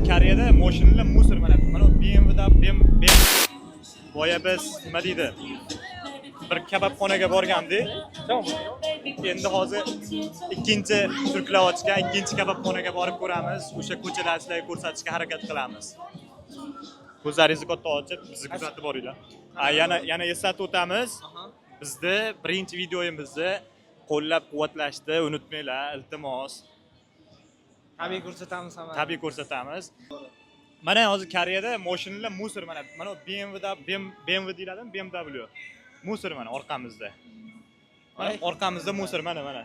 Koreyada mashinalar musor mana BMWda boya biz nima deydi? Bir kabobxonaga borgandik. Endi hozir ikkinchi turklar ochgan ikkinchi kabobxonaga borib ko'ramiz. O'sha ko'chalarni sizlarga ko'rsatishga harakat qilamiz. Ko'zlaringizni katta ochib, bizni kuzatib boringlar. Yana eslatib o'tamiz. Bizni birinchi videoyimizni qo'llab-quvvatlashni unutmanglar, iltimos. Tabiiy ko'rsatamiz hamma. Tabiiy ko'rsatamiz. Mana hozir Koreyada mashinalar musor mana BMWda BMW deyladimi? BMW. Musor mana orqamizda. Mana orqamizda musor mana.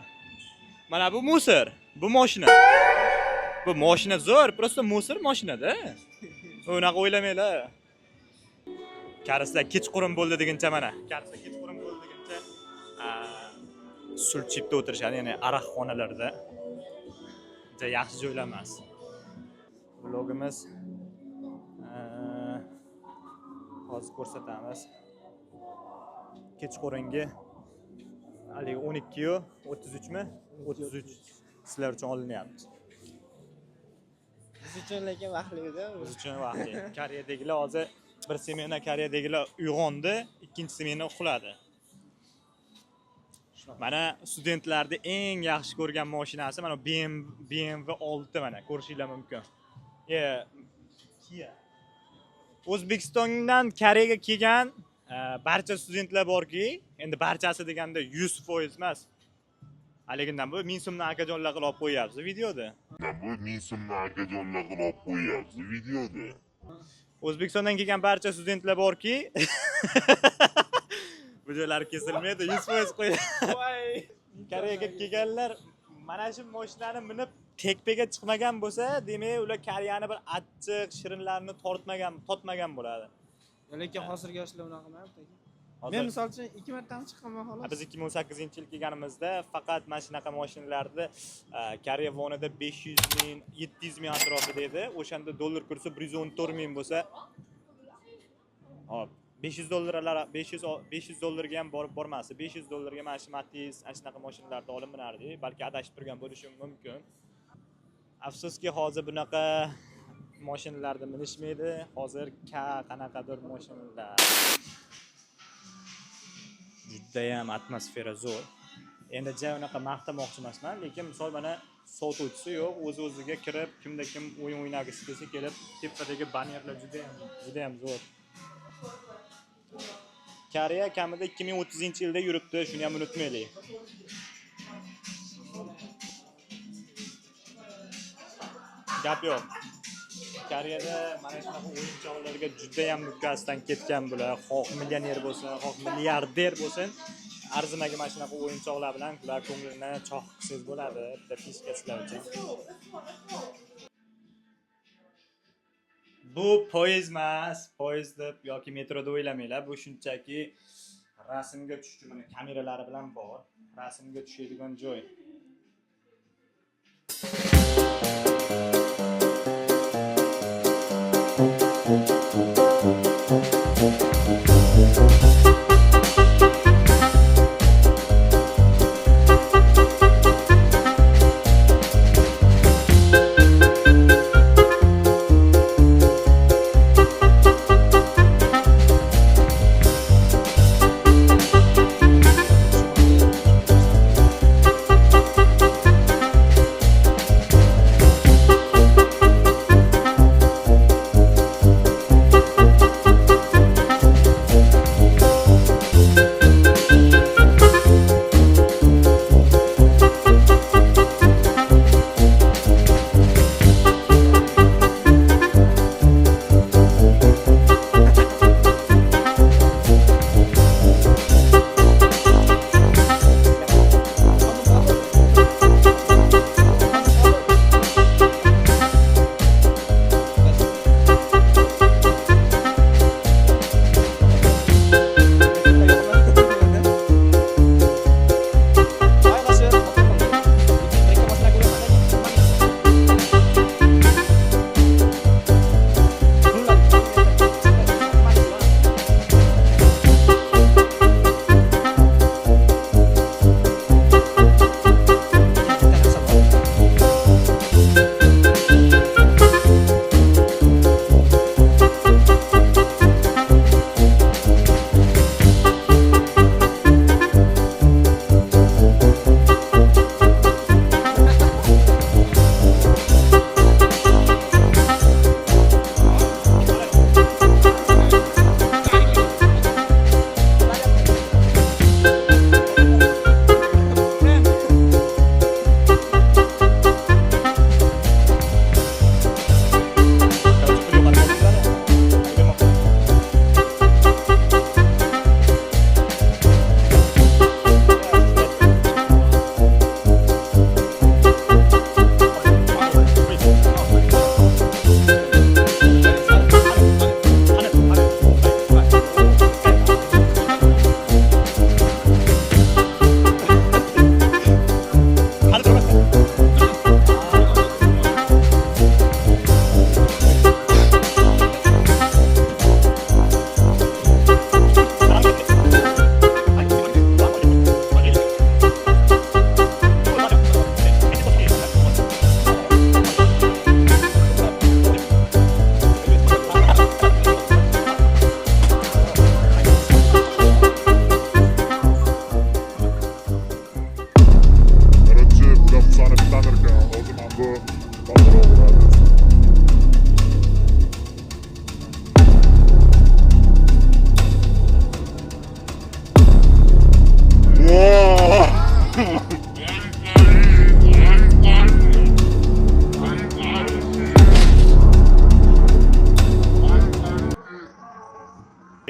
Mana bu musor. Bu mashina. Bu mashina zo'r, просто musor mashinada. Unaqa o'ylamanglar. Karislar kechqurun bo'ldi deguncha mana. Karislar kechqurun bo'ldi deguncha sul chipda o'tirishadi, ya'ni aroq xonalarda. Juda yaxshi joylar emas. Vlogimiz hozir ko'rsatamiz. Kechqurungi hali 12:33 mi? 33 sizlar uchun olinyapti. Biz uchun lekin vaqtli-da. Biz uchun vaqtli. Koreyadagilar hozir bir semena Koreyadagilar uyg'ondi, ikkinchi semena uxladi. Mana studentlarning eng yaxshi ko'rgan mashinasi mana BMW 6 mana ko'rishinglar mumkin. Kia. O'zbekistondan Koreyaga kelgan barcha studentlar borki, endi barchasi deganda 100% emas. Haligindan bu 1000 so'mdan akajonlar qilib olib qo'yapsiz videoda. O'zbekistondan kelgan barcha studentlar borki, bu joylar kesilmaydi, 100% qo'yadi. Voy! Koreyaga kelganlar mana shu mashinani minib tekpaga chiqmagan bo'lsa, demak ular Koreyani bir achchiq shirinlarni totmagan bo'ladi. Lekin hozirgi yoshlar unaqa emas. Men misol uchun 2 martami chiqqanman xolos. Biz 2018-yil kelganimizda faqat mana shunaqa mashinalarni Koreya vonida 500 ming, 700 ming atrofida edi. O'shanda dollar kursi 114 ming bo'lsa, hop 500 dollarga ham bormasdi. 500 dollarga mana shu Matiz, ana shunaqa mashinalarni olib minardik. Balki adashib turgan bo'lishim mumkin. Afsuski hozir bunaqa mashinalarda minishmaydi. Hozir qanaqadir mashinalar. Juda ham atmosfera zo'r. Endi unaqa maqtamoqchi emasman, lekin misol mana sotuvchisi yo'q, o'z-o'ziga kirib, kimda kim o'yin o'ynagisi kelsa kelib, tepadagi bannerlar juda ham zo'r. Koreya kamida 2030-yilda yuribdi, shuni ham unutmaylik. Gap yo'q. Koreyada mana shunaqa o'yinchoqlarga juda ham mukkasidan ketgan bular. Xoh millioner bo'lsin, xoh milliarder bo'lsin, arzimaga mana shunaqa o'yinchoqlar bilan ular ko'nglini choq qilsangiz bo'ladi, bitta fishka sizlar uchun. Bu poyezd emas, poyezd deb yoki metroda o'ylamanglar. Bu shunchaki rasmga tushdi, mana kameralari bilan bor. Rasmga tushadigan joy.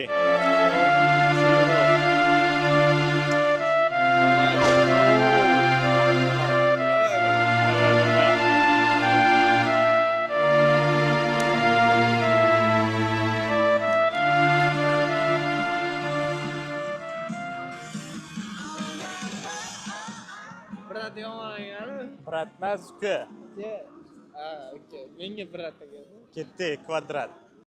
Berat yo'qolgan. Berat emas, uka. Ha, okey. Menga berat ekan. Ketdi, kvadrat.